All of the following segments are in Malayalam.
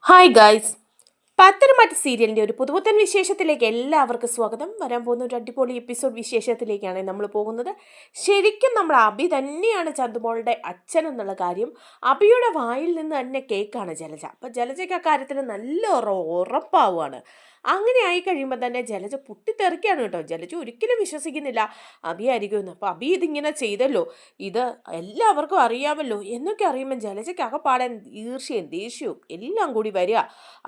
ഹായ് ഗൈസ്, പത്തനംതിട്ട സീരിയലിൻ്റെ ഒരു പുതുപുത്തൻ വിശേഷത്തിലേക്ക് എല്ലാവർക്കും സ്വാഗതം. വരാൻ പോകുന്ന ഒരു അടിപൊളി എപ്പിസോഡ് വിശേഷത്തിലേക്കാണ് നമ്മൾ പോകുന്നത്. ശരിക്കും നമ്മുടെ അഭി തന്നെയാണ് ചന്തുമോളുടെ അച്ഛൻ എന്നുള്ള കാര്യം അഭിയുടെ വായിൽ നിന്ന് തന്നെ കേൾക്കാണ് ജലജ. അപ്പം ജലജയ്ക്ക് അക്കാര്യത്തിൽ നല്ല ഉറപ്പാവുകയാണ്. അങ്ങനെ ആയി കഴിയുമ്പോൾ തന്നെ ജലജ പൊട്ടിത്തെറിക്കുകയാണ് കേട്ടോ. ജലജ ഒരിക്കലും വിശ്വസിക്കുന്നില്ല അഭിയായിരിക്കുമെന്ന്. അപ്പോൾ അഭി ഇതിങ്ങനെ ചെയ്തല്ലോ, ഇത് എല്ലാവർക്കും അറിയാമല്ലോ എന്നൊക്കെ അറിയുമ്പോൾ ജലജയ്ക്ക് അകപ്പാടാൻ ഈർഷ്യയും ദേഷ്യവും എല്ലാം കൂടി വരിക.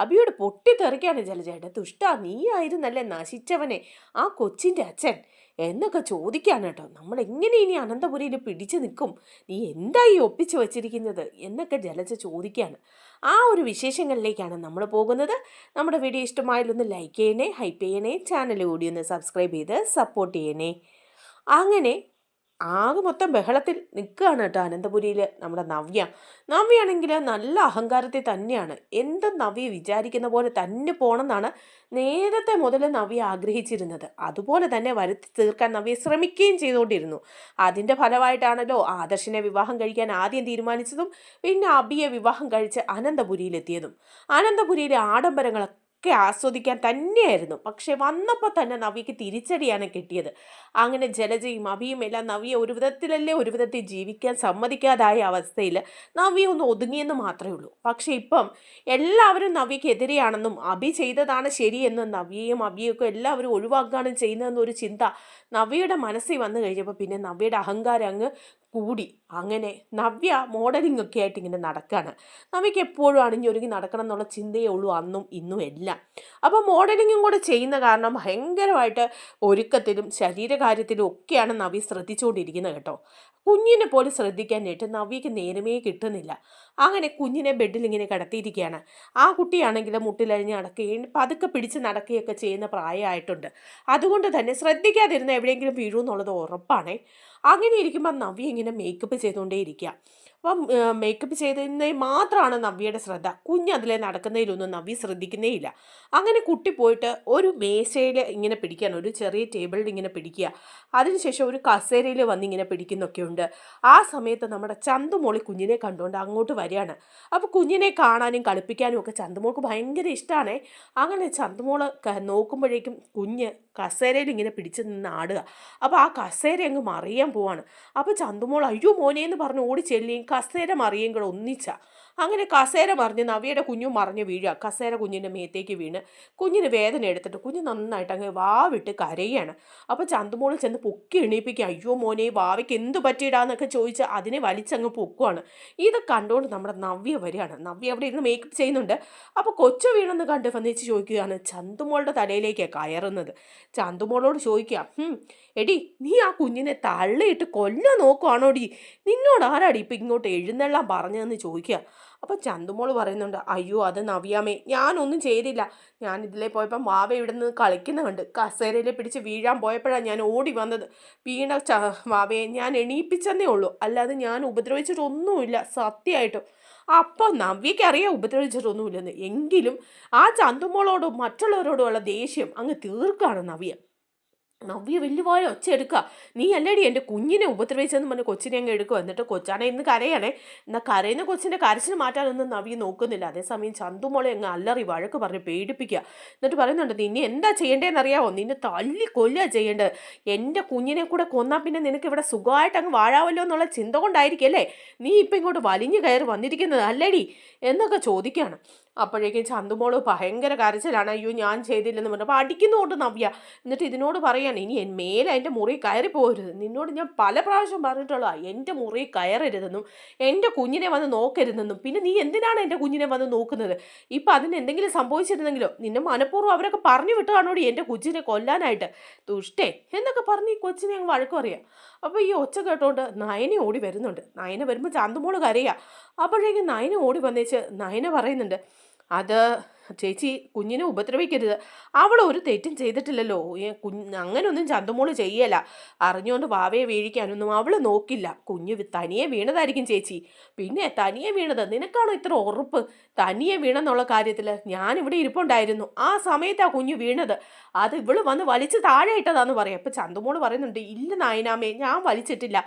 അഭിയോട് പൊട്ടിത്തെറിക്കാണ് ജലജയുടെ. ദുഷ്ടാ, നീ ആയിരുന്നല്ലേ നശിച്ചവനെ, ആ കൊച്ചിൻ്റെ അച്ഛൻ എന്നൊക്കെ ചോദിക്കാണ് കേട്ടോ. നമ്മൾ എങ്ങനെ ഇനി അനന്തപുരിയിൽ പിടിച്ചു നിൽക്കും, നീ എന്തായി ഒപ്പിച്ചു വച്ചിരിക്കുന്നത് എന്നൊക്കെ ജലജ ചോദിക്കുകയാണ്. ആ ഒരു വിശേഷങ്ങളിലേക്കാണ് നമ്മൾ പോകുന്നത്. നമ്മുടെ വീഡിയോ ഇഷ്ടമായാലൊന്ന് ലൈക്ക് ചെയ്യണേ, ഹൈപ്പ് ചെയ്യണേ, ചാനൽ കൂടി ഒന്ന് സബ്സ്ക്രൈബ് ചെയ്ത് സപ്പോർട്ട് ചെയ്യണേ. അങ്ങനെ ആകെ മൊത്തം ബഹളത്തിൽ നിൽക്കുകയാണ് കേട്ടോ അനന്തപുരിയിൽ നമ്മുടെ നവ്യയാണെങ്കിൽ നല്ല അഹങ്കാരത്തിൽ തന്നെയാണ്. എന്തും നവ്യ വിചാരിക്കുന്ന പോലെ തന്നെ പോകണമെന്നാണ് നേരത്തെ മുതൽ നവ്യ ആഗ്രഹിച്ചിരുന്നത്. അതുപോലെ തന്നെ വരുത്തി തീർക്കാൻ നവ്യ ശ്രമിക്കുകയും ചെയ്തുകൊണ്ടിരുന്നു. അതിൻ്റെ ഫലമായിട്ടാണല്ലോ ആദർശിനെ വിവാഹം കഴിക്കാൻ ആദ്യം തീരുമാനിച്ചതും പിന്നെ അഭിയെ വിവാഹം കഴിച്ച് അനന്തപുരിയിലെത്തിയതും. അനന്തപുരിയിലെ ആഡംബരങ്ങളൊക്കെ ആസ്വദിക്കാൻ തന്നെയായിരുന്നു. പക്ഷെ വന്നപ്പോൾ തന്നെ നവ്യക്ക് തിരിച്ചടിയാണ് കിട്ടിയത്. അങ്ങനെ ജലജയും അഭിയും എല്ലാം നവ്യ ഒരു വിധത്തിൽ ജീവിക്കാൻ സമ്മതിക്കാതായ അവസ്ഥയിൽ നവ്യ ഒന്ന് ഒതുങ്ങിയെന്ന് മാത്രമേ ഉള്ളൂ. പക്ഷെ ഇപ്പം എല്ലാവരും നവ്യക്ക് എതിരെയാണെന്നും അഭി ചെയ്തതാണ് ശരിയെന്നും നവ്യയും അഭിയൊക്കെ എല്ലാവരും ഒഴിവാക്കുകയാണ് ചെയ്യുന്നതെന്നൊരു ചിന്ത നവ്യയുടെ മനസ്സിൽ വന്നു കഴിഞ്ഞപ്പോൾ പിന്നെ നവ്യയുടെ അഹങ്കാരം അങ്ങ് കൂടി. അങ്ങനെ നവ്യ മോഡലിംഗ് ഒക്കെ ആയിട്ട് ഇങ്ങനെ നടക്കുകയാണ്. നവ്യക്ക് എപ്പോഴും അണിഞ്ഞൊരുങ്ങി നടക്കണം എന്നുള്ള ചിന്തയേ ഉള്ളൂ അന്നും ഇന്നും എല്ലാം. അപ്പോൾ മോഡലിങ്ങും കൂടെ ചെയ്യുന്ന കാരണം ഭയങ്കരമായിട്ട് ഒരുക്കത്തിലും ശരീരകാര്യത്തിലും ഒക്കെയാണ് നവ്യ ശ്രദ്ധിച്ചുകൊണ്ടിരിക്കുന്നത് കേട്ടോ. കുഞ്ഞിനെ പോലും ശ്രദ്ധിക്കാനായിട്ട് നവ്യക്ക് നേരമേ കിട്ടുന്നില്ല. അങ്ങനെ കുഞ്ഞിനെ ബെഡിൽ ഇങ്ങനെ കിടത്തിയിരിക്കുകയാണ്. ആ കുട്ടിയാണെങ്കിൽ മുട്ടിലഴിഞ്ഞ് നടക്കുകയും പതുക്കെ പിടിച്ച് നടക്കുകയൊക്കെ ചെയ്യുന്ന പ്രായമായിട്ടുണ്ട്. അതുകൊണ്ട് തന്നെ ശ്രദ്ധിക്കാതിരുന്ന എവിടെയെങ്കിലും വീഴുമെന്നുള്ളത് ഉറപ്പാണേ. അങ്ങനെ ഇരിക്കുമ്പോൾ നവ്യ ഇങ്ങനെ മേക്കപ്പ് ചെയ്തുകൊണ്ടേയിരിക്കുക. അപ്പം മേക്കപ്പ് ചെയ്തതിനെ മാത്രമാണ് നവ്യയുടെ ശ്രദ്ധ. കുഞ്ഞതിലെ നടക്കുന്നതിലൊന്നും നവ്യ ശ്രദ്ധിക്കുന്നേ ഇല്ല. അങ്ങനെ കുട്ടി പോയിട്ട് ഒരു മേശയിൽ ഇങ്ങനെ പിടിക്കുകയാണ്, ഒരു ചെറിയ ടേബിളിൽ ഇങ്ങനെ പിടിക്കുക. അതിനുശേഷം ഒരു കസേരയിൽ വന്നിങ്ങനെ പിടിക്കുന്നൊക്കെയുണ്ട്. ആ സമയത്ത് നമ്മുടെ ചന്തുമോളി കുഞ്ഞിനെ കണ്ടുകൊണ്ട് അങ്ങോട്ട് വരികയാണ്. അപ്പോൾ കുഞ്ഞിനെ കാണാനും കളിപ്പിക്കാനും ഒക്കെ ചന്തുമോൾക്ക് ഭയങ്കര ഇഷ്ടമാണ്. അങ്ങനെ ചന്തുമോള് നോക്കുമ്പോഴേക്കും കുഞ്ഞ് കസേരയിൽ ഇങ്ങനെ പിടിച്ച് നിന്ന് ആടുക. അപ്പോൾ ആ കസേര അങ്ങ് മറിയാൻ പോവാണ്. അപ്പോൾ ചന്തുമോൾ അയ്യോ മോനേന്ന് പറഞ്ഞ് ഓടി ചെല്ലുകയും കസേര മറിയുകയും കൂടെ ഒന്നിച്ച. അങ്ങനെ കസേര മറിഞ്ഞ് നവ്യയുടെ കുഞ്ഞും മറിഞ്ഞ് വീഴുക. കസേര കുഞ്ഞിൻ്റെ മേത്തേക്ക് വീണ് കുഞ്ഞിന് വേദന എടുത്തിട്ട് കുഞ്ഞ് നന്നായിട്ട് അങ്ങ് വാവിട്ട് കരയുകയാണ്. അപ്പോൾ ചന്തുമോൾ ചെന്ന് പൊക്കി എണീപ്പിക്കുക. അയ്യോ മോനെ, വാവയ്ക്ക് എന്ത് പറ്റിയിടാന്നൊക്കെ ചോദിച്ച് അതിനെ വലിച്ചങ്ങ് പൊക്കുവാണ്. ഇത് കണ്ടുകൊണ്ട് നമ്മുടെ നവ്യ വരികയാണ്. നവ്യ അവിടെ ഇരുന്ന് മേക്കപ്പ് ചെയ്യുന്നുണ്ട്. അപ്പോൾ കൊച്ചു വീണെന്ന് കണ്ട് വന്നിച്ച് ചോദിക്കുകയാണ്, ചന്തുമോളുടെ തലയിലേക്കാണ് കയറുന്നത്. ചന്തുമോളോട് ചോദിക്കുക, എടി നീ ആ കുഞ്ഞിനെ തള്ളിയിട്ട് കൊല്ലാൻ നോക്കുവാണോടി, നിന്നോട് ആരാടി ഇപ്പം ഇങ്ങോട്ട് എഴുന്നള്ളാൻ പറഞ്ഞതെന്ന് ചോദിക്കുക. അപ്പോൾ ചന്തുമോൾ പറയുന്നുണ്ട്, അയ്യോ അത് നവ്യാമേ, ഞാനൊന്നും ചെയ്തില്ല. ഞാൻ ഇതിലേ പോയപ്പം വാവ ഇവിടെ നിന്ന് കളിക്കുന്ന കണ്ട് കസേരയിൽ പിടിച്ച് വീഴാൻ പോയപ്പോഴാണ് ഞാൻ ഓടി വന്നത്. വീണ വാവയെ ഞാൻ എണീപ്പിച്ചെന്നേ ഉള്ളൂ, അല്ലാതെ ഞാൻ ഉപദ്രവിച്ചിട്ടൊന്നുമില്ല സത്യമായിട്ടും. അപ്പോൾ നവ്യയ്ക്ക് അറിയാം ഉപദ്രവിച്ചിട്ടൊന്നുമില്ലെന്ന്. എങ്കിലും ആ ചന്തുമോളോടും മറ്റുള്ളവരോടുമുള്ള ദേഷ്യം അങ്ങ് തീർക്കാണ് നവ്യ വലിയ ഒച്ച എടുക്കുക. നീ അല്ലേടി എൻ്റെ കുഞ്ഞിനെ ഉപദ്രവിച്ചെന്ന് പറഞ്ഞ് കൊച്ചിനെ അങ്ങ് എടുക്കുക. എന്നിട്ട് കൊച്ചാണെ ഇന്ന് കരയാണേ. എന്നാൽ കരയുന്ന കൊച്ചിൻ്റെ കരച്ചിൽ മാറ്റാനൊന്നും നവ്യ നോക്കുന്നില്ല. അതേസമയം ചന്തുമോളെ അങ്ങ് അല്ലറി വഴക്ക് പറഞ്ഞ് പേടിപ്പിക്കുക. എന്നിട്ട് പറയുന്നുണ്ട്, നിന്നെ എന്താ ചെയ്യേണ്ടതെന്ന് അറിയാമോ, നിന്നെ തല്ലി കൊല്ലുക ചെയ്യേണ്ടത്. എൻ്റെ കുഞ്ഞിനെ കൂടെ കൊന്നാൽ പിന്നെ നിനക്ക് ഇവിടെ സുഖമായിട്ട് അങ്ങ് വാഴാമല്ലോ എന്നുള്ള ചിന്ത കൊണ്ടായിരിക്കും അല്ലേ നീ ഇപ്പം ഇങ്ങോട്ട് വലിഞ്ഞു കയറി വന്നിരിക്കുന്നത് അല്ലേടി എന്നൊക്കെ ചോദിക്കുകയാണ്. അപ്പോഴേക്കും ചന്തുമോള് ഭയങ്കര കരച്ചിലാണ്. അയ്യോ ഞാൻ ചെയ്തില്ലെന്ന് പറഞ്ഞപ്പോൾ അടിക്കുന്നുകൊണ്ട് നവ്യ. എന്നിട്ട് ഇതിനോട് പറയാണ്, ഇനി മേലെ എൻ്റെ മുറി കയറി പോകരുത്. നിന്നോട് ഞാൻ പല പ്രാവശ്യം പറഞ്ഞിട്ടുള്ള എൻ്റെ മുറി കയറരുതെന്നും എൻ്റെ കുഞ്ഞിനെ വന്ന് നോക്കരുതെന്നും. പിന്നെ നീ എന്തിനാണ് എൻ്റെ കുഞ്ഞിനെ വന്ന് നോക്കുന്നത്? ഇപ്പം അതിന് എന്തെങ്കിലും സംഭവിച്ചിരുന്നെങ്കിലോ, നിന്നെ മനഃപൂർവ്വം അവരൊക്കെ പറഞ്ഞു വിട്ടതാണോടി എൻ്റെ കൊച്ചിനെ കൊല്ലാനായിട്ട്, ദുഷ്ടേ എന്നൊക്കെ പറഞ്ഞ് ഈ കൊച്ചിനെ അങ്ങ് വഴക്ക് പറയാം. അപ്പോൾ ഈ ഒച്ച കേട്ടോണ്ട് നയന ഓടി വരുന്നുണ്ട്. നയന വരുമ്പോൾ ചന്തുമോള് കരയുക. അപ്പോഴേക്കും നയന ഓടി വന്നേച്ച് നയന പറയുന്നുണ്ട്, അത് ചേച്ചി കുഞ്ഞിനെ ഉപദ്രവിക്കരുത്, അവൾ ഒരു തെറ്റും ചെയ്തിട്ടില്ലല്ലോ. അങ്ങനെയൊന്നും ചന്തുമോള് ചെയ്യല. അറിഞ്ഞുകൊണ്ട് വാവയെ വീഴിക്കാനൊന്നും അവൾ നോക്കില്ല. കുഞ്ഞ് തനിയെ വീണതായിരിക്കും ചേച്ചി. പിന്നെ തനിയെ വീണത് നിനക്കാണോ ഇത്ര ഉറപ്പ്? തനിയെ വീണെന്നുള്ള കാര്യത്തിൽ ഞാനിവിടെ ഇരിപ്പുണ്ടായിരുന്നു. ആ സമയത്താണ് കുഞ്ഞ് വീണത്. അത് ഇവള് വന്ന് വലിച്ച് താഴെ ഇട്ടതാന്ന് പറയാം. അപ്പം ചന്തുമോള് പറയുന്നുണ്ട്, ഇല്ല നായനാമേ, ഞാൻ വലിച്ചിട്ടില്ല.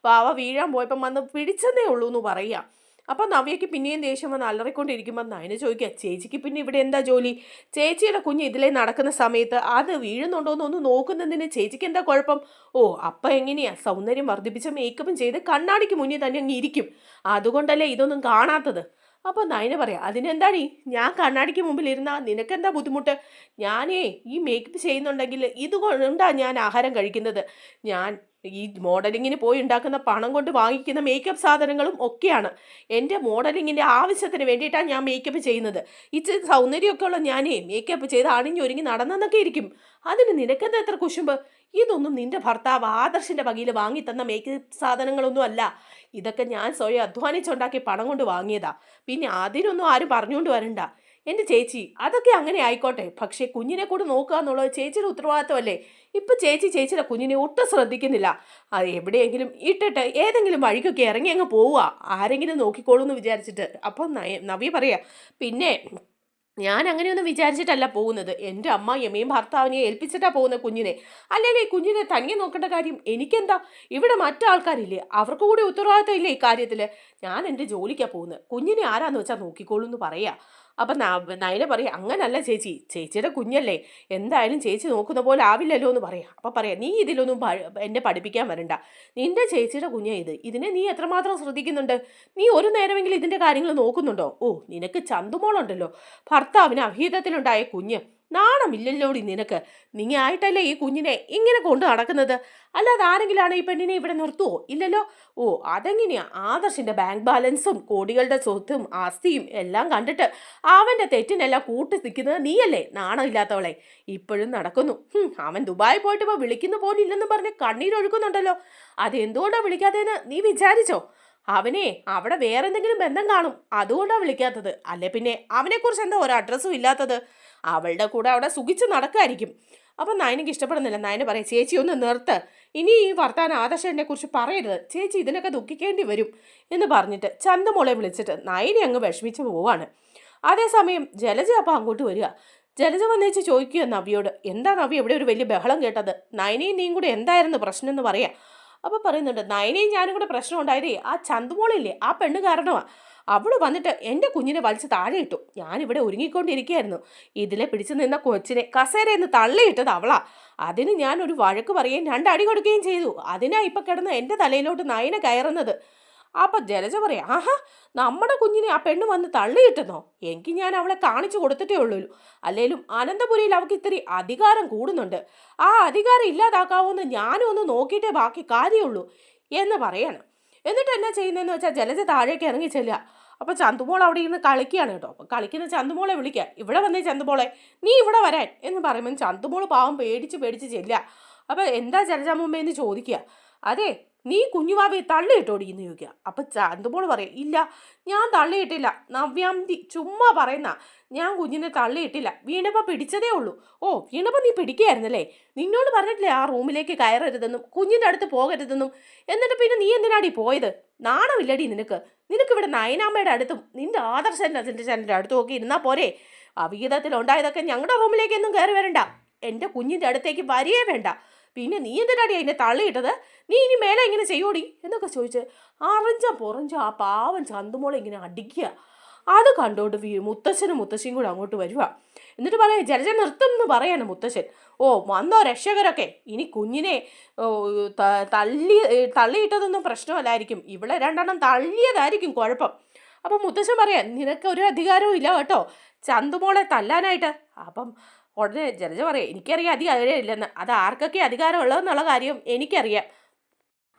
വാവ വീഴാൻ പോയപ്പം വന്ന് പിടിച്ചെന്നേ ഉള്ളൂ എന്ന് പറയുക. അപ്പം നവ്യയ്ക്ക് പിന്നെയും ദേഷ്യം വന്ന് അലറിക്കൊണ്ടിരിക്കുമ്പോൾ നയന ചോദിക്കുക, ചേച്ചിക്ക് പിന്നെ ഇവിടെ എന്താ ജോലി? ചേച്ചിയുടെ കുഞ്ഞ് ഇതിലേ നടക്കുന്ന സമയത്ത് അത് വീഴുന്നുണ്ടോ എന്നൊന്ന് നോക്കുന്നതിന് ചേച്ചിക്ക് എന്താ കുഴപ്പം? ഓ, അപ്പം എങ്ങനെയാ സൗന്ദര്യം വർദ്ധിപ്പിച്ച മേക്കപ്പും ചെയ്ത് കണ്ണാടിക്ക് മുന്നിൽ തന്നെ അങ്ങ് ഇരിക്കും, അതുകൊണ്ടല്ലേ ഇതൊന്നും കാണാത്തത്. അപ്പോൾ നയന പറയാം, അതിനെന്താണീ, ഞാൻ കണ്ണാടിക്ക് മുമ്പിൽ ഇരുന്നാ നിനക്കെന്താ ബുദ്ധിമുട്ട്? ഞാനേ ഈ മേക്കപ്പ് ചെയ്യുന്നുണ്ടെങ്കിൽ ഇതുകൊണ്ടാണ് ഞാൻ ആഹാരം കഴിക്കുന്നത്. ഞാൻ ഈ മോഡലിങ്ങിന് പോയി ഉണ്ടാക്കുന്ന പണം കൊണ്ട് വാങ്ങിക്കുന്ന മേക്കപ്പ് സാധനങ്ങളും ഒക്കെയാണ് എൻ്റെ മോഡലിങ്ങിൻ്റെ ആവശ്യത്തിന് വേണ്ടിയിട്ടാണ് ഞാൻ മേക്കപ്പ് ചെയ്യുന്നത്. ഇച്ചിരി സൗന്ദര്യമൊക്കെ ഉള്ള ഞാനേ മേക്കപ്പ് ചെയ്ത് അണിഞ്ഞൊരുങ്ങി നടന്നെന്നൊക്കെ ഇരിക്കും. അതിന് നിനക്കെന്താ എത്ര കുശുമ്പ്? ഇതൊന്നും നിന്റെ ഭർത്താവ് ആദർശിൻ്റെ വകയിൽ വാങ്ങി തന്ന മേക്കപ്പ് സാധനങ്ങളൊന്നും അല്ല. ഇതൊക്കെ ഞാൻ സ്വയം അധ്വാനിച്ചുണ്ടാക്കി പണം കൊണ്ട് വാങ്ങിയതാ. പിന്നെ അതിനൊന്നും ആരും പറഞ്ഞുകൊണ്ട് വരണ്ട. എൻ്റെ ചേച്ചി, അതൊക്കെ അങ്ങനെ ആയിക്കോട്ടെ, പക്ഷേ കുഞ്ഞിനെ കൂടെ നോക്കുക എന്നുള്ളത് ചേച്ചിയുടെ ഉത്തരവാദിത്തമല്ലേ? ഇപ്പം ചേച്ചിയുടെ കുഞ്ഞിനെ ഒട്ടും ശ്രദ്ധിക്കുന്നില്ല. അത് എവിടെയെങ്കിലും ഇട്ടിട്ട് ഏതെങ്കിലും വഴിക്കൊക്കെ ഇറങ്ങി അങ്ങ് പോവുക, ആരെങ്കിലും നോക്കിക്കോളൂ എന്ന് വിചാരിച്ചിട്ട്. അപ്പം നവ്യ പറയാ, പിന്നെ ഞാൻ അങ്ങനെയൊന്നും വിചാരിച്ചിട്ടല്ല പോകുന്നത്. എൻ്റെ അമ്മായിയമ്മയും ഭർത്താവിനെയും ഏൽപ്പിച്ചിട്ടാണ് പോകുന്നത് കുഞ്ഞിനെ. അല്ലെങ്കിൽ ഈ കുഞ്ഞിനെ തനിയെ നോക്കേണ്ട കാര്യം എനിക്കെന്താ? ഇവിടെ മറ്റാൾക്കാരില്ലേ, അവർക്ക് കൂടി ഉത്തരവാദിത്തം ഇല്ലേ ഈ കാര്യത്തിൽ? ഞാൻ എൻ്റെ ജോലിക്കാണ് പോകുന്നത്, കുഞ്ഞിനെ ആരാന്ന് വെച്ചാൽ നോക്കിക്കോളൂ എന്ന് പറയാ. അപ്പം നയന പറയാം, അങ്ങനല്ല ചേച്ചി, ചേച്ചിയുടെ കുഞ്ഞല്ലേ, എന്തായാലും ചേച്ചി നോക്കുന്ന പോലെ ആവില്ലല്ലോ എന്ന് പറയാം. അപ്പം പറയാം, നീ ഇതിലൊന്നും എന്നെ പഠിപ്പിക്കാൻ വരണ്ട. നിന്റെ ചേച്ചിയുടെ കുഞ്ഞാ ഇത്, ഇതിനെ നീ എത്രമാത്രം ശ്രദ്ധിക്കുന്നുണ്ട്? നീ ഒരു നേരമെങ്കിലും ഇതിൻ്റെ കാര്യങ്ങൾ നോക്കുന്നുണ്ടോ? ഓ, നിനക്ക് ചന്തുമോളുണ്ടല്ലോ, ഭർത്താവിന് അഭീതത്തിലുണ്ടായ കുഞ്ഞ്, നാണമില്ലല്ലോടി നിനക്ക്. നീ ആയിട്ടല്ലേ ഈ കുഞ്ഞിനെ ഇങ്ങനെ കൊണ്ട് നടക്കുന്നത്? അല്ലാതെ ആരെങ്കിലാണ് ഈ പെണ്ണിനെ ഇവിടെ നിർത്തുവോ? ഇല്ലല്ലോ. ഓ, അതെങ്ങനെയാ? ആദർശിൻ്റെ ബാങ്ക് ബാലൻസും കോടികളുടെ സ്വത്തും ആസ്തിയും എല്ലാം കണ്ടിട്ട് അവൻ്റെ തെറ്റിനെല്ലാം കൂട്ടി നിൽക്കുന്നത് നീയല്ലേ, നാണമില്ലാത്തവളെ? ഇപ്പോഴും നടക്കുന്നു. അവൻ ദുബായി പോയിട്ട് ഇപ്പോൾ വിളിക്കുന്ന പോലും ഇല്ലെന്ന് പറഞ്ഞ് കണ്ണീരൊഴുക്കുന്നുണ്ടല്ലോ. അതെന്തുകൊണ്ടാണ് വിളിക്കാത്തതെന്ന് നീ വിചാരിച്ചോ? അവനെ അവിടെ വേറെ എന്തെങ്കിലും ബന്ധം കാണും, അതുകൊണ്ടാണ് വിളിക്കാത്തത്. അല്ലെ പിന്നെ അവനെക്കുറിച്ച് എന്താ ഒരു അഡ്രസ്സും ഇല്ലാത്തത്? അവളുടെ കൂടെ അവിടെ സുഖിച്ച് നടക്കായിരിക്കും. അപ്പം നയനക്ക് ഇഷ്ടപ്പെടുന്നില്ല. നയന പറയും, ചേച്ചി ഒന്ന് നിർത്ത്, ഇനി ഈ വർത്താനം ആദർശനെ കുറിച്ച് പറയരുത്, ചേച്ചി ഇതിനൊക്കെ ദുഃഖിക്കേണ്ടി വരും എന്ന് പറഞ്ഞിട്ട് ചന്തമോളെ വിളിച്ചിട്ട് നയനെ അങ്ങ് വിഷമിച്ച് പോവാണ്. അതേസമയം ജലജ അപ്പം അങ്ങോട്ട് വരിക. ജലജ വന്നേച്ച് ചോദിക്കുക നവ്യോട്, എന്താ നവ്യ ഇവിടെ ഒരു വലിയ ബഹളം കേട്ടത്? നയനയും നീയും കൂടെ എന്തായിരുന്നു പ്രശ്നം എന്ന് പറയാം. അപ്പോൾ പറയുന്നുണ്ട്, നയനയും ഞാനും കൂടെ പ്രശ്നം ഉണ്ടായതേ ആ ചന്തുമോളില്ലേ, ആ പെണ്ണ് കാരണമാണ്. അവൾ വന്നിട്ട് എൻ്റെ കുഞ്ഞിനെ വലിച്ച് താഴെ ഇട്ടു. ഞാനിവിടെ ഒരുങ്ങിക്കൊണ്ടിരിക്കുകയായിരുന്നു, ഇതിലെ പിടിച്ചു നിന്ന കൊച്ചിനെ കസേരയെന്ന് തള്ളിയിട്ടത് അവളാ. അതിന് ഞാൻ ഒരു വഴക്ക് പറയുകയും 2 അടി കൊടുക്കുകയും ചെയ്തു. അതിനാ ഇപ്പം കിടന്ന് എൻ്റെ തലയിലോട്ട് നയന കയറുന്നത്. അപ്പം ജലജ പറയാം, ആഹാ, നമ്മുടെ കുഞ്ഞിനെ ആ പെണ്ണ് വന്ന് തള്ളിയിട്ടെന്നോ? എങ്കിൽ ഞാൻ അവളെ കാണിച്ചു കൊടുത്തിട്ടേ ഉള്ളൂ. അല്ലേലും അനന്തപുരിയിൽ അവൾക്ക് ഇത്തിരി അധികാരം കൂടുന്നുണ്ട്, ആ അധികാരം ഇല്ലാതാക്കാവോന്ന് ഞാനും ഒന്ന് നോക്കിയിട്ടേ ബാക്കി കാര്യമുള്ളൂ എന്ന് പറയാണ്. എന്നിട്ട് എന്നാ ചെയ്യുന്നതെന്ന് വെച്ചാൽ ജലജ താഴേക്ക് ഇറങ്ങി ചെല്ലുക. അപ്പോൾ ചന്തുമോൾ അവിടെ ഇരുന്ന് കളിക്കുകയാണ് കേട്ടോ. അപ്പോൾ കളിക്കുന്ന ചന്തുമോളെ വിളിക്കുക, ഇവിടെ വന്നേ ചന്തുമോളെ, നീ ഇവിടെ വരാൻ എന്ന് പറയുമ്പോൾ ചന്തുമോൾ പാവം പേടിച്ച് ചെല്ലുക. അപ്പോൾ എന്താ ജലജാമ്മ ചോദിക്കുക. അതെ, നീ കുഞ്ഞുവാവയെ തള്ളിയിട്ടോടി എന്ന് ചോദിക്കുക. അപ്പം ചന്തുമോൾ പറയും, ഇല്ല, ഞാൻ തള്ളിയിട്ടില്ല, നവ്യാന്തി ചുമ്മാ പറയുന്ന, ഞാൻ കുഞ്ഞിനെ തള്ളിയിട്ടില്ല, വീണപ്പോൾ പിടിച്ചതേ ഉള്ളൂ. ഓ, വീണപ്പോൾ നീ പിടിക്കുകയായിരുന്നല്ലേ? നിന്നോട് പറഞ്ഞിട്ടില്ലേ ആ റൂമിലേക്ക് കയറരുതെന്നും കുഞ്ഞിൻ്റെ അടുത്ത് പോകരുതെന്നും? എന്നിട്ട് പിന്നെ നീ എന്തിനാടി പോയത്? നാണമില്ലടി നിനക്ക്? നിനക്കിവിടെ നയനാമ്മയുടെ അടുത്തും നിന്റെ ആദർശൻ്റെ അടുത്തും ഒക്കെ ഇരുന്നാൽ പോരെ? അവിഹിതത്തിലുണ്ടായതൊക്കെ ഞങ്ങളുടെ റൂമിലേക്കൊന്നും കയറി വരണ്ട, എൻ്റെ കുഞ്ഞിൻ്റെ അടുത്തേക്ക് വരികയേ വേണ്ട. പിന്നെ നീ എന്തിനാടി അതിനെ തള്ളിയിട്ടത്? നീ ഇനി മേലെ ഇങ്ങനെ ചെയ്യോടി എന്നൊക്കെ ചോദിച്ച് അറിഞ്ച ആ പാവൻ ചന്തുമോളെ ഇങ്ങനെ അടിക്കുക. അത് കണ്ടോണ്ട് മുത്തശ്ശനും മുത്തശ്ശിയും കൂടെ അങ്ങോട്ട് വരുക. എന്നിട്ട് പറയാം, ജലജ നിർത്തും എന്ന് പറയാണ് മുത്തശ്ശൻ. ഓ, വന്നോ രക്ഷകരൊക്കെ, ഇനി കുഞ്ഞിനെ തള്ളിയിട്ടതൊന്നും പ്രശ്നമല്ലായിരിക്കും, ഇവിടെ 2 തള്ളിയതായിരിക്കും കുഴപ്പം. അപ്പം മുത്തശ്ശൻ പറയാം, നിനക്ക് ഒരു അധികാരവും ഇല്ല കേട്ടോ ചന്തുമോളെ തല്ലാനായിട്ട്. അപ്പം ഉടനെ ജലജ പറയാം, എനിക്കറിയാം അധികാരം ഇല്ലെന്ന്, അത് ആർക്കൊക്കെ അധികാരം ഉള്ളതെന്നുള്ള കാര്യം എനിക്കറിയാം.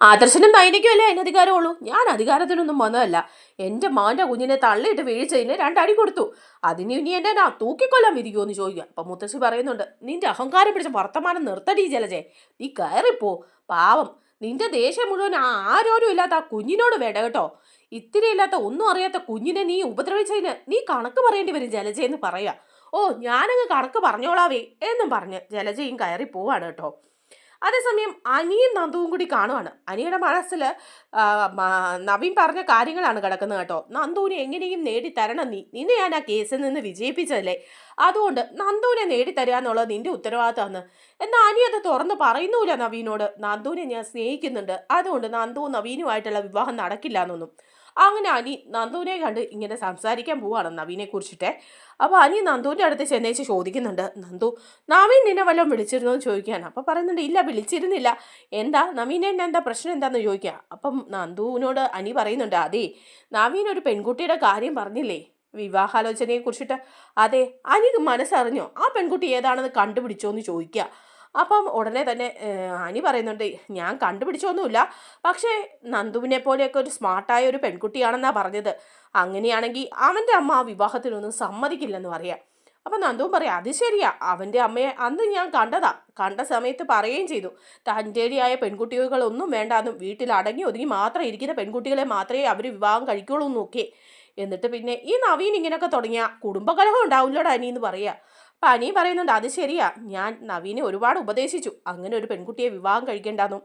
ആദർശനും നയനയ്ക്കും അല്ലേ അതിന് അധികാരമുള്ളൂ, ഞാൻ അധികാരത്തിനൊന്നും വന്നതല്ല. എൻ്റെ മോൻ്റെ കുഞ്ഞിനെ തള്ളിയിട്ട് വീഴ്ചതിന് 2 അടി കൊടുത്തു, അതിന് ഇനി എൻ്റെ തൂക്കിക്കൊല്ലാൻ വിധിക്കുമോ എന്ന് ചോദിക്കുക. അപ്പം മുത്തശ്ശി പറയുന്നുണ്ട്, നിന്റെ അഹങ്കാരം പിടിച്ച വർത്തമാനം നിർത്തടി ജലജെ, നീ കയറിപ്പോ. പാവം, നിന്റെ ദേഷ്യം മുഴുവൻ ആരോരും ഇല്ലാത്ത ആ കുഞ്ഞിനോട് വേണ്ട കേട്ടോ. ഇത്തിരി ഇല്ലാത്ത ഒന്നും അറിയാത്ത കുഞ്ഞിനെ നീ ഉപദ്രവിച്ചതിന് നീ കണക്ക് പറയേണ്ടി വരും ജലജയെന്ന് പറയാ. ഓ, ഞാനങ്ങ് കണക്ക് പറഞ്ഞോളാവേ എന്നും പറഞ്ഞ് ജലജയും കയറി പോവാണ് കേട്ടോ. അതേസമയം അനിയും നന്ദുവും കൂടി കാണുവാണ്. അനിയുടെ മനസ്സിൽ നവീൻ പറഞ്ഞ കാര്യങ്ങളാണ് കിടക്കുന്നത് കേട്ടോ. നന്ദുവിനെ എങ്ങനെയും നേടിത്തരണം, നിന്നെ ഞാൻ ആ കേസിൽ നിന്ന് വിജയിപ്പിച്ചതല്ലേ, അതുകൊണ്ട് നന്ദുവിനെ നേടിത്തരിക എന്നുള്ളത് നിന്റെ ഉത്തരവാദിത്തമാണ്. എന്നാൽ അനി അത് തുറന്ന് പറയുന്നില്ല നവീനോട്. നന്ദുവിനെ ഞാൻ സ്നേഹിക്കുന്നുണ്ട്, അതുകൊണ്ട് നന്ദുവും നവീനുമായിട്ടുള്ള വിവാഹം നടക്കില്ല എന്നൊന്നും. അങ്ങനെ അനി നന്ദുവിനെ കണ്ട് ഇങ്ങനെ സംസാരിക്കാൻ പോവാണ് നവീനെ കുറിച്ചിട്ട്. അപ്പോൾ അനി നന്ദുവിൻ്റെ അടുത്ത് ചെന്നേച്ച് ചോദിക്കുന്നുണ്ട്, നന്ദു നവീൻ നിന്നെ വല്ലതും വിളിച്ചിരുന്നോ എന്ന് ചോദിക്കാൻ. അപ്പോൾ പറയുന്നുണ്ട്, ഇല്ല വിളിച്ചിരുന്നില്ല. എന്താ നവീനെ എന്താ പ്രശ്നം എന്താണെന്ന് ചോദിക്കുക. അപ്പം നന്ദുവിനോട് അനി പറയുന്നുണ്ട്, അതെ നവീൻ ഒരു പെൺകുട്ടിയുടെ കാര്യം പറഞ്ഞില്ലേ വിവാഹാലോചനയെ കുറിച്ചിട്ട്. അതെ അനി മനസ്സറിഞ്ഞോ ആ പെൺകുട്ടി ഏതാണെന്ന് കണ്ടുപിടിച്ചോ എന്ന് ചോദിക്കുക. അപ്പം ഉടനെ തന്നെ അനി പറയുന്നുണ്ട്, ഞാൻ കണ്ടുപിടിച്ചൊന്നുമില്ല, പക്ഷേ നന്ദുവിനെ പോലെയൊക്കെ ഒരു സ്മാർട്ടായ ഒരു പെൺകുട്ടിയാണെന്നാണ് പറഞ്ഞത്. അങ്ങനെയാണെങ്കിൽ അവൻ്റെ അമ്മ ആ വിവാഹത്തിനൊന്നും സമ്മതിക്കില്ലെന്ന് പറയാം. അപ്പം നന്ദുവും പറയാം, അത് ശരിയാ, അവൻ്റെ അമ്മയെ അന്ന് ഞാൻ കണ്ട സമയത്ത് പറയുകയും ചെയ്തു, തൻ്റെടിയായ പെൺകുട്ടികളൊന്നും വേണ്ടാന്നും വീട്ടിൽ അടങ്ങി ഒതുങ്ങി മാത്രം ഇരിക്കുന്ന പെൺകുട്ടികളെ മാത്രമേ അവർ വിവാഹം കഴിക്കുള്ളൂ എന്നൊക്കെ. എന്നിട്ട് പിന്നെ ഈ നവീൻ ഇങ്ങനെയൊക്കെ തുടങ്ങിയ കുടുംബകലഹം ഉണ്ടാവില്ലോടാ അനി എന്ന് പറയുക. അപ്പം അനി പറയുന്നുണ്ട്, അത് ശരിയാ, ഞാൻ നവീനെ ഒരുപാട് ഉപദേശിച്ചു അങ്ങനെ ഒരു പെൺകുട്ടിയെ വിവാഹം കഴിക്കേണ്ടെന്നും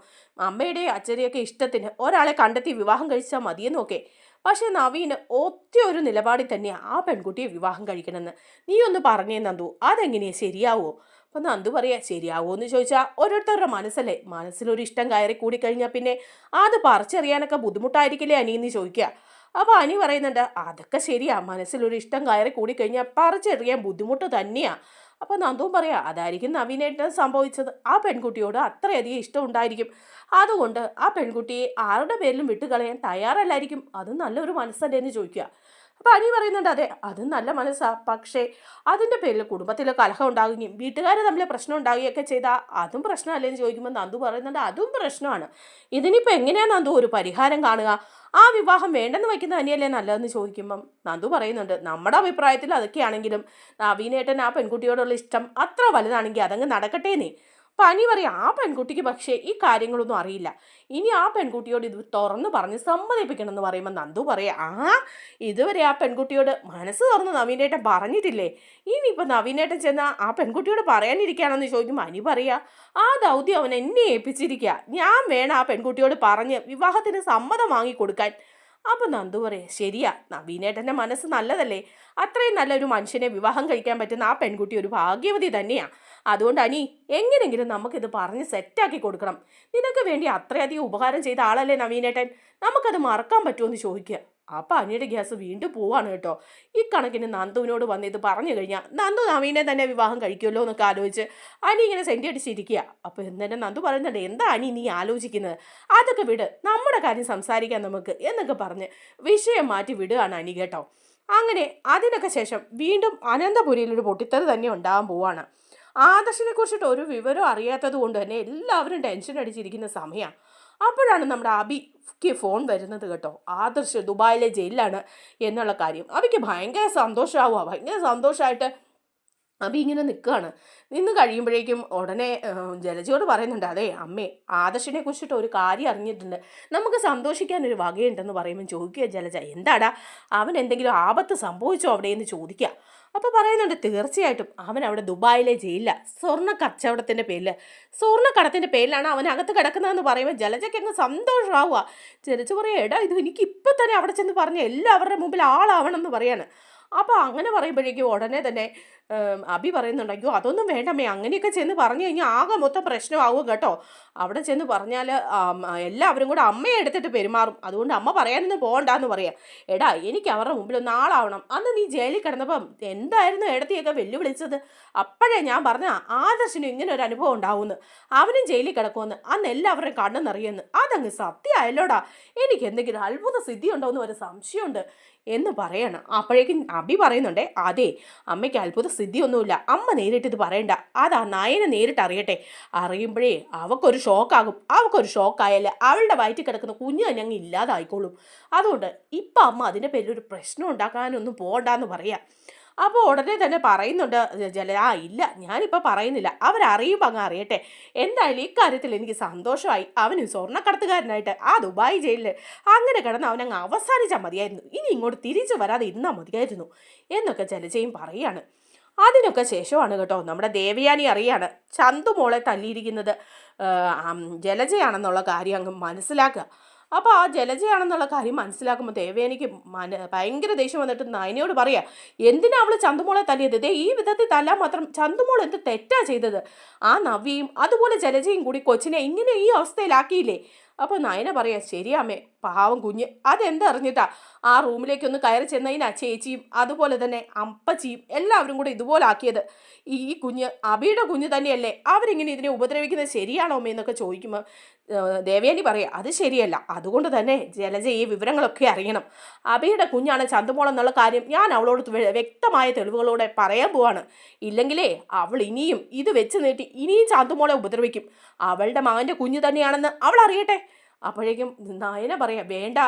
അമ്മയുടെയും അച്ഛനെയൊക്കെ ഇഷ്ടത്തിന് ഒരാളെ കണ്ടെത്തി വിവാഹം കഴിച്ചാൽ മതിയെന്നൊക്കെ. പക്ഷെ നവീന് ഒറ്റ ഒരു നിലപാടിൽ തന്നെയാണ് ആ പെൺകുട്ടിയെ വിവാഹം കഴിക്കണമെന്ന്. നീ ഒന്ന് പറഞ്ഞേ നന്ദു, അതെങ്ങനെയാ ശരിയാവോ? അപ്പം നന്ദു പറയാ, ശരിയാവോ എന്ന് ചോദിച്ചാൽ ഓരോരുത്തരുടെ മനസ്സല്ലേ, മനസ്സിലൊരു ഇഷ്ടം കയറി കൂടിക്കഴിഞ്ഞാൽ പിന്നെ അത് പറിച്ചറിയാനൊക്കെ ബുദ്ധിമുട്ടായിരിക്കില്ലേ അനിയെന്ന് ചോദിക്കുക. അപ്പോൾ അനി പറയുന്നുണ്ട്, അതൊക്കെ ശരിയാ, മനസ്സിലൊരു ഇഷ്ടം കയറി കൂടിക്കഴിഞ്ഞാൽ പറിച്ചെറിയാൻ ബുദ്ധിമുട്ട് തന്നെയാണ്. അപ്പോൾ നന്ദുവും പറയാം, അതായിരിക്കും നവീനായിട്ട് സംഭവിച്ചത്, ആ പെൺകുട്ടിയോട് അത്രയധികം ഇഷ്ടം ഉണ്ടായിരിക്കും, അതുകൊണ്ട് ആ പെൺകുട്ടിയെ ആരുടെ പേരിലും വിട്ടുകളയാൻ തയ്യാറല്ലായിരിക്കും, അത് നല്ലൊരു മനസ്സല്ലേ എന്ന് ചോദിക്കുക. അപ്പം അനി പറയുന്നുണ്ട്, അതെ അതും നല്ല മനസ്സാണ്, പക്ഷേ അതിൻ്റെ പേരിൽ കുടുംബത്തിൽ കലഹം ഉണ്ടാകുകയും വീട്ടുകാർ തമ്മിൽ പ്രശ്നം ഉണ്ടാകുകയൊക്കെ ചെയ്താൽ അതും പ്രശ്നമല്ലേന്ന് ചോദിക്കുമ്പോൾ നന്ദു പറയുന്നുണ്ട്, അതും പ്രശ്നമാണ്. ഇതിനിപ്പോൾ എങ്ങനെയാണ് നന്ദു ഒരു പരിഹാരം കാണുക? ആ വിവാഹം വേണ്ടെന്ന് വയ്ക്കുന്ന തന്നെയല്ലേ നല്ലതെന്ന് ചോദിക്കുമ്പം നന്ദു പറയുന്നുണ്ട്, നമ്മുടെ അഭിപ്രായത്തിൽ അതൊക്കെയാണെങ്കിലും നവീനേട്ടൻ ആ പെൺകുട്ടിയോടുള്ള ഇഷ്ടം അത്ര വലുതാണെങ്കിൽ അതങ്ങ് നടക്കട്ടേന്നേ. അപ്പം അനി പറയാം, ആ പെൺകുട്ടിക്ക് പക്ഷേ ഈ കാര്യങ്ങളൊന്നും അറിയില്ല, ഇനി ആ പെൺകുട്ടിയോട് ഇത് തുറന്ന് പറഞ്ഞ് സമ്മതിപ്പിക്കണം എന്ന് പറയുമ്പോൾ നന്ദു പറയാം, ഇതുവരെ ആ പെൺകുട്ടിയോട് മനസ്സ് തുറന്ന് നവീനേട്ടൻ പറഞ്ഞിട്ടില്ലേ, ഇനിയിപ്പോൾ നവീനേട്ടൻ ചെന്ന് ആ പെൺകുട്ടിയോട് പറയാനിരിക്കുകയാണെന്ന് ചോദിക്കുമ്പോൾ അനി പറയാ, ആ ദൗത്യം അവൻ എന്നെ ഏൽപ്പിച്ചിരിക്കുക, ഞാൻ വേണം ആ പെൺകുട്ടിയോട് പറഞ്ഞ് വിവാഹത്തിന് സമ്മതം വാങ്ങിക്കൊടുക്കാൻ. അപ്പം നന്ദു പറയാം, ശരിയാ, നവീനേട്ടൻ്റെ മനസ്സ് നല്ലതല്ലേ, അത്രയും നല്ലൊരു മനുഷ്യനെ വിവാഹം കഴിക്കാൻ പറ്റുന്ന ആ പെൺകുട്ടി ഒരു ഭാഗ്യവതി തന്നെയാണ്. അതുകൊണ്ട് അനി എങ്ങനെയെങ്കിലും നമുക്കിത് പറഞ്ഞ് സെറ്റാക്കി കൊടുക്കണം, നിനക്ക് വേണ്ടി അത്രയധികം ഉപകാരം ചെയ്ത ആളല്ലേ നവീനേട്ടൻ, നമുക്കത് മറക്കാൻ പറ്റുമോ എന്ന് ചോദിക്കുക. അപ്പം അനിയുടെ ഗ്യാസ് വീണ്ടും പോവാണ് കേട്ടോ. ഈ കണക്കിന് നന്ദുവിനോട് വന്ന് ഇത് പറഞ്ഞു കഴിഞ്ഞാൽ നന്ദു നവീനെ തന്നെ വിവാഹം കഴിക്കുമല്ലോ എന്നൊക്കെ ആലോചിച്ച് അനി ഇങ്ങനെ സെൻറ്റി അടിച്ചിരിക്കുക. അപ്പോൾ എന്തെന്നെ നന്ദു പറയുന്നുണ്ട്, എന്താ അനി നീ ആലോചിക്കുന്നത്, അതൊക്കെ വിട്, നമ്മുടെ കാര്യം സംസാരിക്കാം നമുക്ക് എന്നൊക്കെ പറഞ്ഞ് വിഷയം മാറ്റി വിടുകയാണ് അനി കേട്ടോ. അങ്ങനെ അതിനൊക്കെ ശേഷം വീണ്ടും അനന്തപുരിയിലൊരു പൊട്ടിത്തെറി തന്നെ ഉണ്ടാകാൻ പോവാണ്. ആദർശിനെ കുറിച്ചിട്ട് ഒരു വിവരം അറിയാത്തത് കൊണ്ട് തന്നെ എല്ലാവരും ടെൻഷൻ അടിച്ചിരിക്കുന്ന സമയമാണ്. അപ്പോഴാണ് നമ്മുടെ അബിക്ക് ഫോൺ വരുന്നത് കേട്ടോ, ആദർശ് ദുബായിലെ ജയിലിലാണ് എന്നുള്ള കാര്യം. അബിക്ക് ഭയങ്കര സന്തോഷമാവുക, ഭയങ്കര സന്തോഷമായിട്ട് അബി ഇങ്ങനെ നിൽക്കുകയാണ്. നിന്ന് കഴിയുമ്പോഴേക്കും ഉടനെ ജലജയോട് പറയുന്നുണ്ട്, അതെ അമ്മേ ആദർശിനെ കുറിച്ചിട്ട് ഒരു കാര്യം അറിഞ്ഞിട്ടുണ്ട്, നമുക്ക് സന്തോഷിക്കാനൊരു വകയുണ്ടെന്ന് പറയുമ്പോൾ ചോദിക്കുക ജലജ, എന്താടാ അവൻ എന്തെങ്കിലും ആപത്ത് സംഭവിച്ചോ അവിടെ എന്ന് ചോദിക്കുക. അപ്പോൾ പറയുന്നുണ്ട്, തീർച്ചയായിട്ടും അവൻ അവിടെ ദുബായിലെ ജയിലില്ല, സ്വർണ്ണക്കടത്തിൻ്റെ പേരിലാണ് അവൻ അകത്ത് കിടക്കുന്നതെന്ന് പറയുമ്പോൾ ജലജയ്ക്ക് അങ്ങ് സന്തോഷമാവുക. ജലജ പറയാം, എടാ ഇത് എനിക്ക് ഇപ്പം തന്നെ അവിടെ ചെന്ന് പറഞ്ഞ് എല്ലാവരുടെ മുമ്പിൽ ആളാവണം എന്ന് പറയാണ്. അപ്പോൾ അങ്ങനെ പറയുമ്പോഴേക്കും ഉടനെ തന്നെ അബി പറയുന്നുണ്ട്, അയ്യോ അതൊന്നും വേണ്ടമ്മേ, അങ്ങനെയൊക്കെ ചെന്ന് പറഞ്ഞു കഴിഞ്ഞാൽ ആകെ മൊത്തം പ്രശ്നമാവും കേട്ടോ, അവിടെ ചെന്ന് പറഞ്ഞാൽ എല്ലാവരും കൂടെ അമ്മയെ എടുത്തിട്ട് പെരുമാറും, അതുകൊണ്ട് അമ്മ പറയാനൊന്നും പോകണ്ടെന്ന് പറയാം. എടാ എനിക്ക് അവരുടെ മുമ്പിൽ ഒന്ന് ആളാവണം, അന്ന് നീ ജയിലിൽ കിടന്നപ്പം എന്തായിരുന്നു ഇടത്തിയൊക്കെ വെല്ലുവിളിച്ചത്, അപ്പോഴേ ഞാൻ പറഞ്ഞ ആദർശിനും ഇങ്ങനെ ഒരു അനുഭവം ഉണ്ടാവുമെന്ന്, അവനും ജയിലിൽ കിടക്കുമെന്ന്, അന്ന് എല്ലാവരുടെയും കണ്ണ് നിറയുമെന്ന്, അതങ്ങ് സത്യമായല്ലോടാ, എനിക്ക് എന്തെങ്കിലും അത്ഭുത സിദ്ധി ഉണ്ടോ എന്ന് ഒരു സംശയമുണ്ട് എന്ന് പറയണം. അപ്പോഴേക്കും അബി പറയുന്നുണ്ടേ, അതെ അമ്മയ്ക്ക് അത്ഭുത സിദ്ധിയൊന്നുമില്ല, അമ്മ നേരിട്ട് ഇത് പറയണ്ട, അതാ നയനെ നേരിട്ട് അറിയട്ടെ, അറിയുമ്പോഴേ അവൾക്കൊരു ഷോക്കായാൽ അവളുടെ വയറ്റിൽ കിടക്കുന്ന കുഞ്ഞ് തന്നെ അങ്ങ് ഇല്ലാതായിക്കോളും, അതുകൊണ്ട് ഇപ്പം അമ്മ അതിൻ്റെ പേരിലൊരു പ്രശ്നം ഉണ്ടാക്കാനൊന്നും പോകണ്ടെന്ന് പറയാം. അപ്പോൾ ഉടനെ തന്നെ പറയുന്നുണ്ട് ഇല്ല ഞാനിപ്പോൾ പറയുന്നില്ല, അവരറിയുമ്പോൾ അങ്ങ് അറിയട്ടെ, എന്തായാലും ഇക്കാര്യത്തിൽ എനിക്ക് സന്തോഷമായി, അവനും സ്വർണ്ണക്കടത്തുകാരനായിട്ട് ആ ദുബായ് ജയിലിൽ അങ്ങനെ കിടന്ന് അവനങ്ങ് അവസാനിച്ചാൽ മതിയായിരുന്നു, ഇനി ഇങ്ങോട്ട് തിരിച്ചു വരാതെ ഇരുന്നാൽ മതിയായിരുന്നു എന്നൊക്കെ ജലജയും പറയാണ്. അതിനൊക്കെ ശേഷമാണ് കേട്ടോ നമ്മുടെ ദേവയാനി അറിയാണ് ചന്തുമോളെ തല്ലിയിരിക്കുന്നത് ജലജയാണെന്നുള്ള കാര്യം അങ്ങ് മനസ്സിലാക്കുക. അപ്പോൾ ആ ജലജയാണെന്നുള്ള കാര്യം മനസ്സിലാക്കുമ്പോൾ ദേവയാനിക്ക് ഭയങ്കര ദേഷ്യം വന്നിട്ട് നയനയോട് പറയാ, എന്തിനാ അവൾ ചന്തുമോളെ തല്ലിയത്, ദേ ഈ വിധത്തിൽ തല്ലാൻ മാത്രം ചന്തുമോൾ എന്ത് തെറ്റാ ചെയ്തത്, ആ നവ്യയും അതുപോലെ ജലജയും കൂടി കൊച്ചിനെ ഇങ്ങനെ ഈ അവസ്ഥയിലാക്കിയില്ലേ, അപ്പോൾ നയന പറയാം ശരിയാമ്മേ, പാവം കുഞ്ഞ് അതെന്താ അറിഞ്ഞിട്ടാ ആ റൂമിലേക്കൊന്ന് കയറി ചെന്നതിനാ ചേച്ചിയും അതുപോലെ തന്നെ അപ്പച്ചിയും എല്ലാവരും കൂടെ ഇതുപോലെ ആക്കിയത്. ഈ കുഞ്ഞ് അബിയുടെ കുഞ്ഞ് തന്നെയല്ലേ, അവരിങ്ങനെ ഇതിനെ ഉപദ്രവിക്കുന്നത് ശരിയാണോ അമ്മേ എന്നൊക്കെ ചോദിക്കുമ്പോൾ ദേവയാനി പറയാം അത് ശരിയല്ല, അതുകൊണ്ട് തന്നെ ജലജ ഈ വിവരങ്ങളൊക്കെ അറിയണം. അബിയുടെ കുഞ്ഞാണ് ചന്തുമോൾ എന്നുള്ള കാര്യം ഞാൻ അവളോട് വ്യക്തമായ തെളിവുകളോടെ പറയാൻ പോവാണ്. ഇല്ലെങ്കിലേ അവൾ ഇനിയും ഇത് വെച്ച് നീട്ടി ഇനിയും ചന്തുമോളെ ഉപദ്രവിക്കും. അവളുടെ മകൻ്റെ കുഞ്ഞ് തന്നെയാണെന്ന് അവൾ അറിയട്ടെ. അപ്പോഴേക്കും നയന പറയാം വേണ്ട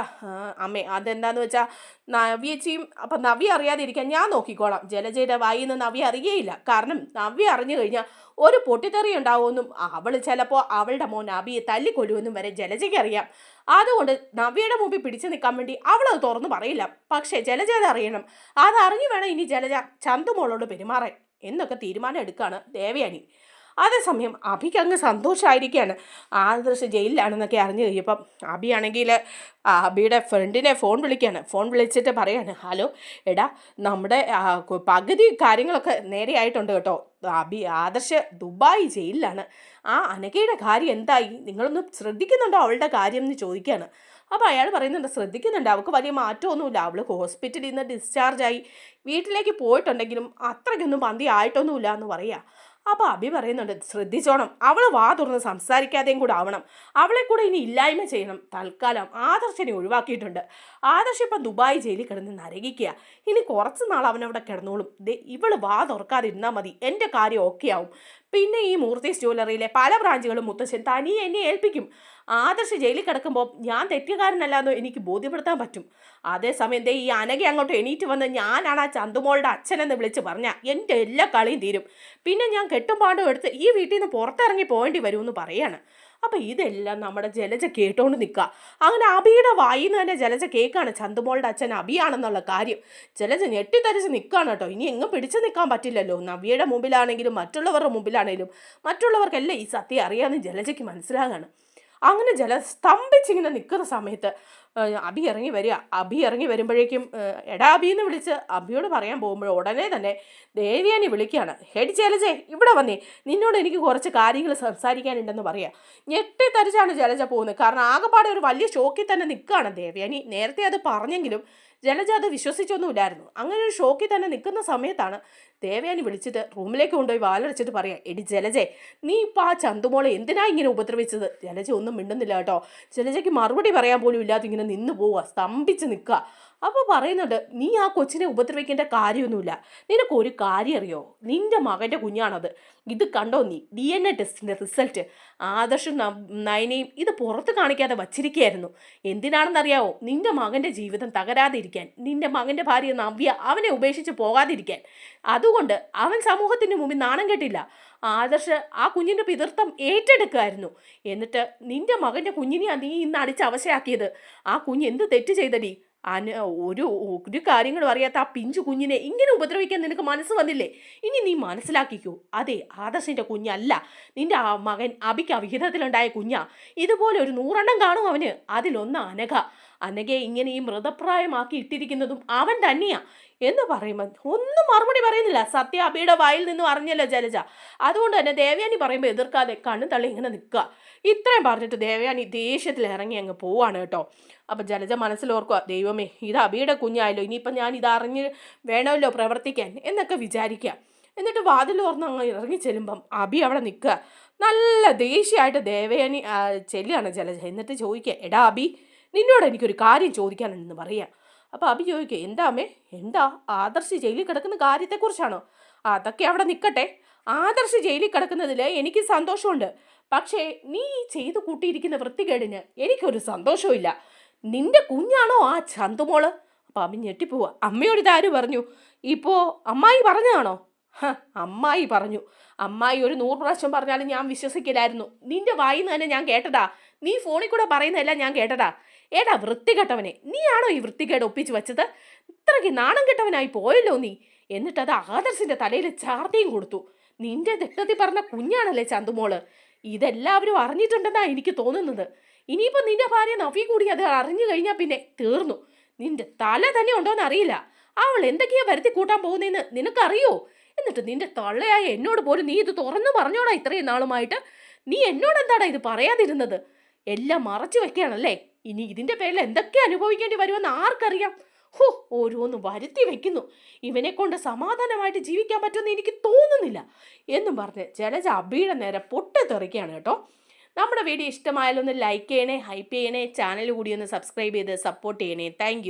അമ്മേ, അതെന്താന്ന് വെച്ചാൽ നവ്യച്ചിയും അപ്പം നവ്യ അറിയാതിരിക്കാൻ ഞാൻ നോക്കിക്കോളാം. ജലജയുടെ വായിൽ നിന്ന് നവ്യ അറിയേയില്ല. കാരണം നവ്യ അറിഞ്ഞു കഴിഞ്ഞാൽ ഒരു പൊട്ടിത്തെറി ഉണ്ടാവുമെന്നും അവൾ ചിലപ്പോൾ അവളുടെ മോൻ അബിയെ തല്ലിക്കൊല്ലുമെന്നും വരെ ജലജയ്ക്ക് അറിയാം. അതുകൊണ്ട് നവ്യയുടെ മുമ്പിൽ പിടിച്ചു നിൽക്കാൻ വേണ്ടി അവളത് തുറന്നു പറയില്ല. പക്ഷേ ജലജ അത് അറിയണം. അതറിഞ്ഞു വേണം ഇനി ജലജ ചന്തുമോളോട് പെരുമാറാൻ എന്നൊക്കെ തീരുമാനം എടുക്കുകയാണ് ദേവയാനി. അതേസമയം അഭിക്ക് അങ്ങ് സന്തോഷമായിരിക്കുകയാണ്. ആദർശ് ജയിലിലാണെന്നൊക്കെ അറിഞ്ഞു കഴിഞ്ഞപ്പം അഭിയാണെങ്കിൽ അഭിയുടെ ഫ്രണ്ടിനെ ഫോൺ വിളിക്കുകയാണ്. ഫോൺ വിളിച്ചിട്ട് പറയാണ് ഹലോ എടാ, നമ്മുടെ പകുതി കാര്യങ്ങളൊക്കെ നേരെയായിട്ടുണ്ട് കേട്ടോ. ആദർശ് ദുബായ് ജയിലിലാണ്. ആ അനഘയുടെ കാര്യം എന്തായി, നിങ്ങളൊന്ന് ശ്രദ്ധിക്കുന്നുണ്ടോ അവളുടെ കാര്യം എന്ന് ചോദിക്കുകയാണ്. അപ്പോൾ അയാൾ പറയുന്നുണ്ട് ശ്രദ്ധിക്കുന്നുണ്ട്, അവൾക്ക് വലിയ മാറ്റമൊന്നുമില്ല. അവൾ ഹോസ്പിറ്റലിൽ നിന്ന് ഡിസ്ചാർജായി വീട്ടിലേക്ക് പോയിട്ടുണ്ടെങ്കിലും അത്രയ്ക്കൊന്നും പന്തി ആയിട്ടൊന്നുമില്ല എന്ന് പറയുക. അപ്പോൾ അഭി പറയുന്നുണ്ട് ശ്രദ്ധിച്ചോണം, അവൾ വാ തുറന്ന് സംസാരിക്കാതെയും കൂടെ ആവണം. അവളെ കൂടെ ഇനി ഇല്ലായ്മ ചെയ്യണം. തൽക്കാലം ആദർശനെ ഒഴിവാക്കിയിട്ടുണ്ട്. ആദർശ് ഇപ്പം ദുബായ് ജയിലിൽ കിടന്ന് നരകിക്കുക. ഇനി കുറച്ച് നാൾ അവനവിടെ കിടന്നോളും. ഇവൾ വാ തുറക്കാതിരുന്നാൽ മതി, എൻ്റെ കാര്യം ഓക്കെ ആവും. പിന്നെ ഈ മൂർത്തീസ് ജ്വല്ലറിയിലെ പല ബ്രാഞ്ചുകളും മുത്തശ്ശൻ തനിയെ എന്നെ ഏൽപ്പിക്കും. ആദർശ് ജയിലിൽ കിടക്കുമ്പോൾ ഞാൻ തെറ്റുകാരനല്ലാന്നോ എനിക്ക് ബോധ്യപ്പെടുത്താൻ പറ്റും. അതേസമയം ഈ അനഘ അങ്ങോട്ട് എണീറ്റ് വന്ന് ഞാനാണ് ആ ചന്തുമോളുടെ അച്ഛനെന്ന് വിളിച്ച് പറഞ്ഞാൽ എൻ്റെ എല്ലാ കളിയും തീരും. പിന്നെ ഞാൻ കെട്ടും പാണ്ടും എടുത്ത് ഈ വീട്ടിൽ നിന്ന് പുറത്തിറങ്ങി പോകേണ്ടി വരുമെന്ന് പറയാണ്. അപ്പം ഇതെല്ലാം നമ്മുടെ ജലജ കേട്ടോണ്ട് നിൽക്കുക. അങ്ങനെ അബിയുടെ വായിൽ നിന്ന് തന്നെ ജലജ കേൾക്കാണ് ചന്തുമോളുടെ അച്ഛൻ അബിയാണെന്നുള്ള കാര്യം. ജലജ ഞെട്ടിത്തരിച്ച് നിൽക്കുകയാണ് കേട്ടോ. ഇനി എങ്ങും പിടിച്ചു നിൽക്കാൻ പറ്റില്ലല്ലോ. നവ്യയുടെ മുമ്പിലാണെങ്കിലും മറ്റുള്ളവരുടെ മുമ്പിലാണെങ്കിലും മറ്റുള്ളവർക്കെല്ലാം ഈ സത്യം അറിയാമെന്ന് ജലജയ്ക്ക് മനസ്സിലാകാണ്. അങ്ങനെ സ്തംഭിച്ചിങ്ങനെ നിൽക്കുന്ന സമയത്ത് അബി ഇറങ്ങി വരിക. അബി ഇറങ്ങി വരുമ്പോഴേക്കും എടാ അബി എന്ന് വിളിച്ച് അബിയോട് പറയാൻ പോകുമ്പോൾ ഉടനെ തന്നെ ദേവയാനി വിളിക്കുകയാണ്. ഹെഡ് ജലജെ ഇവിടെ വന്നേ, നിന്നോട് എനിക്ക് കുറച്ച് കാര്യങ്ങൾ സംസാരിക്കാനുണ്ടെന്ന് പറയാം. ഞെട്ടിത്തരിച്ചാണ് ജലജ പോകുന്നത്. കാരണം ആകെപ്പാടെ ഒരു വലിയ ഷോക്കിൽ തന്നെ നിൽക്കുകയാണ് ദേവയാനി. നേരത്തെ അത് പറഞ്ഞെങ്കിലും ജലജ അത് വിശ്വസിച്ചൊന്നുമില്ലായിരുന്നു. അങ്ങനെ ഒരു ഷോക്കിൽ തന്നെ നിൽക്കുന്ന സമയത്താണ് ദേവയാനി വിളിച്ചിട്ട് റൂമിലേക്ക് കൊണ്ടുപോയി വാലടച്ചിട്ട് പറയാം എടി ജലജെ, നീ ഇപ്പോൾ ആ ചന്തുമോളെ എന്തിനാ ഇങ്ങനെ ഉപദ്രവിച്ചത്? ജലജ ഒന്നും മിണ്ടുന്നില്ല കേട്ടോ. ജലജയ്ക്ക് മറുപടി പറയാൻ പോലും ഇല്ലാതെ ഇങ്ങനെ നിന്ന് പോവുക, സ്തംഭിച്ച് നിൽക്കുക. അപ്പോൾ പറയുന്നുണ്ട് നീ ആ കൊച്ചിനെ ഉപദ്രവിക്കേണ്ട കാര്യമൊന്നുമില്ല. നിനക്കൊരു കാര്യം അറിയോ, നിന്റെ മകൻ്റെ കുഞ്ഞാണത്. ഇത് കണ്ടോ നീ, DNA ടെസ്റ്റിൻ്റെ റിസൾട്ട് ആദർശും നയനയും ഇത് പുറത്ത് കാണിക്കാതെ വച്ചിരിക്കുകയായിരുന്നു. എന്തിനാണെന്നറിയാവോ? നിന്റെ മകൻ്റെ ജീവിതം തകരാതിരിക്കാൻ, നിന്റെ മകൻ്റെ ഭാര്യ നവ്യ അവനെ ഉപേക്ഷിച്ച് പോകാതിരിക്കാൻ. അതുകൊണ്ട് അവൻ സമൂഹത്തിൻ്റെ മുമ്പിൽ നാണം കെട്ടില്ല. ആദർശ് ആ കുഞ്ഞിൻ്റെ പിതൃത്വം ഏറ്റെടുക്കുമായിരുന്നു. എന്നിട്ട് നിന്റെ മകൻ്റെ കുഞ്ഞിനെയാണ് നീ ഇന്ന് അടിച്ച് അവശയാക്കിയത്. ആ കുഞ്ഞ് എന്ത് തെറ്റ് ചെയ്തടി? ഒരു കാര്യങ്ങളും അറിയാത്ത ആ പിഞ്ചു കുഞ്ഞിനെ ഇങ്ങനെ ഉപദ്രവിക്കാൻ നിനക്ക് മനസ്സ് വന്നില്ലേ? ഇനി നീ മനസ്സിലാക്കിക്കൂ, അതെ ആദർശിൻ്റെ കുഞ്ഞല്ല, നിന്റെ ആ മകൻ അബിക്ക് അവിഹിതത്തിലുണ്ടായ കുഞ്ഞാ. ഇതുപോലെ ഒരു 100 കാണും അവന്. അതിലൊന്ന് അനഘയെ ഇങ്ങനെ ഈ മൃതപ്രായമാക്കി ഇട്ടിരിക്കുന്നതും അവൻ തന്നെയാ എന്ന് പറയുമ്പോൾ ഒന്നും മറുപടി പറയുന്നില്ല. സത്യ അബിയുടെ വായിൽ നിന്നും അറിഞ്ഞല്ലോ ജലജ. അതുകൊണ്ട് തന്നെ ദേവയാനി പറയുമ്പോൾ എതിർക്കാതെ കണ്ണു തള്ളി ഇങ്ങനെ നിൽക്കുക. ഇത്രയും പറഞ്ഞിട്ട് ദേവയാനി ദേഷ്യത്തിൽ ഇറങ്ങി അങ്ങ് പോവാണ് കേട്ടോ. അപ്പം ജലജ മനസ്സിലോർക്കുക, ദൈവമേ ഇത് അബിയുടെ കുഞ്ഞായല്ലോ, ഇനിയിപ്പം ഞാൻ ഇതറിഞ്ഞ് വേണമല്ലോ പ്രവർത്തിക്കാൻ എന്നൊക്കെ വിചാരിക്കുക. എന്നിട്ട് വാതിൽ തുറന്ന് അങ്ങ് ഇറങ്ങി ചെല്ലുമ്പം അബി അവിടെ നിൽക്കുക. നല്ല ദേഷ്യമായിട്ട് ദേവയാനി ചെല്ലുകയാണ് ജലജ. എന്നിട്ട് ചോദിക്കുക, എടാ അബി, നിന്നോട് എനിക്കൊരു കാര്യം ചോദിക്കാനുണ്ടെന്ന് പറയാം. അപ്പോൾ അബി ചോദിക്കുക, എന്താ അമ്മേ? എന്താ? ആദർശ് ജയിലിൽ കിടക്കുന്ന കാര്യത്തെക്കുറിച്ചാണോ? അതൊക്കെ അവിടെ നിൽക്കട്ടെ. ആദർശ് ജയിലിൽ കിടക്കുന്നതിൽ എനിക്ക് സന്തോഷമുണ്ട്. പക്ഷേ നീ ചെയ്തു കൂട്ടിയിരിക്കുന്ന വൃത്തികേടിന് എനിക്കൊരു സന്തോഷവും. നിന്റെ കുഞ്ഞാണോ ആ ചന്തുമോള്? അപ്പം അമ്മ ഞെട്ടിപ്പോവുക. അമ്മയോട് ഇതാര് പറഞ്ഞു? ഇപ്പോൾ അമ്മായി പറഞ്ഞതാണോ? അമ്മായി പറഞ്ഞു. അമ്മായി ഒരു 100 പ്രാവശ്യം പറഞ്ഞാലും ഞാൻ വിശ്വസിക്കില്ലായിരുന്നു. നിന്റെ വായിൽ നിന്ന് തന്നെ ഞാൻ കേട്ടതാ. നീ ഫോണിൽ കൂടെ പറയുന്നതല്ല ഞാൻ കേട്ടതാ. ഏടാ വൃത്തികെട്ടവനെ, നീയാണോ ഈ വൃത്തികേട് ഒപ്പിച്ച് വെച്ചത്? ഇത്രയ്ക്ക് നാണം കെട്ടവനായി പോയല്ലോ നീ. എന്നിട്ടത് ആദർശിൻ്റെ തലയിൽ ചാർത്തിയും കൊടുത്തു. നിന്റെ രക്തത്തിൽ പറഞ്ഞ കുഞ്ഞാണല്ലേ ചന്തുമോള്. ഇതെല്ലാവരും അറിഞ്ഞിട്ടുണ്ടെന്നാ എനിക്ക് തോന്നുന്നത്. ഇനിയിപ്പോൾ നിന്റെ ഭാര്യ നവ്യ കൂടി അത് അറിഞ്ഞു കഴിഞ്ഞാൽ പിന്നെ തീർന്നു. നിന്റെ തല തന്നെ ഉണ്ടോയെന്ന് അറിയില്ല. അവൾ എന്തൊക്കെയാ വരുത്തി കൂട്ടാൻ പോകുന്നതെന്ന് നിനക്കറിയോ? എന്നിട്ട് നിന്റെ തള്ളയായ എന്നോട് പോലും നീ ഇത് തുറന്നു പറഞ്ഞോടാ ഇത്രയും നാളുമായിട്ട്. നീ എന്നോട് എന്താടാ ഇത് പറയാതിരുന്നത്? എല്ലാം മറച്ചു വെക്കുകയാണല്ലേ. ഇനി ഇതിൻ്റെ പേരിൽ എന്തൊക്കെ അനുഭവിക്കേണ്ടി വരുമെന്ന് ആർക്കറിയാം. ഓരോന്ന് വരുത്തി വെക്കുന്നു. ഇവനെ കൊണ്ട് സമാധാനമായിട്ട് ജീവിക്കാൻ പറ്റുമെന്ന് എനിക്ക് തോന്നുന്നില്ല എന്നും പറഞ്ഞ് ജലജ അബിയുടെ നേരെ പൊട്ടിത്തെറിക്കുകയാണ് കേട്ടോ. നമ്മുടെ വീഡിയോ ഇഷ്ടമായാലൊന്ന് ലൈക്ക് ചെയ്യണേ, ഹൈപ്പ് ചെയ്യണേ, ചാനൽ കൂടി ഒന്ന് സബ്സ്ക്രൈബ് ചെയ്ത് സപ്പോർട്ട് ചെയ്യണേ. താങ്ക്